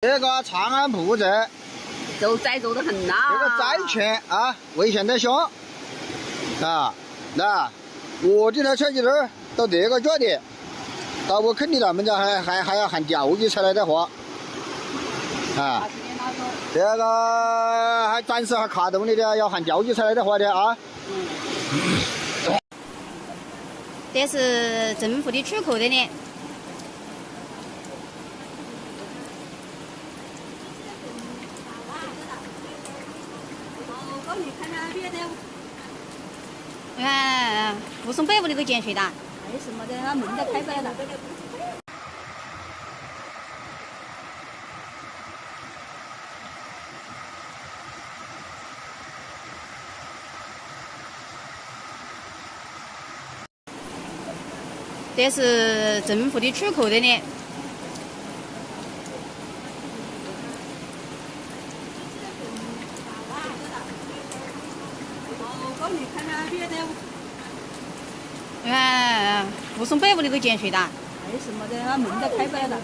这个长安铺子，揍得很呐、这个债权啊，危险的凶啊！那我这台车子儿到这个价的，到我肯定他们家还要含调剂出来的话啊，这个还暂时还卡动你的，要含调剂出来的话的啊。这是政府的出口的呢。你看，吴淞北部的都减税的。没什么的，他门都开不了了。这是政府的出口的呢。你看，吴淞北部的都减税的。没什么的，他门都开不了了。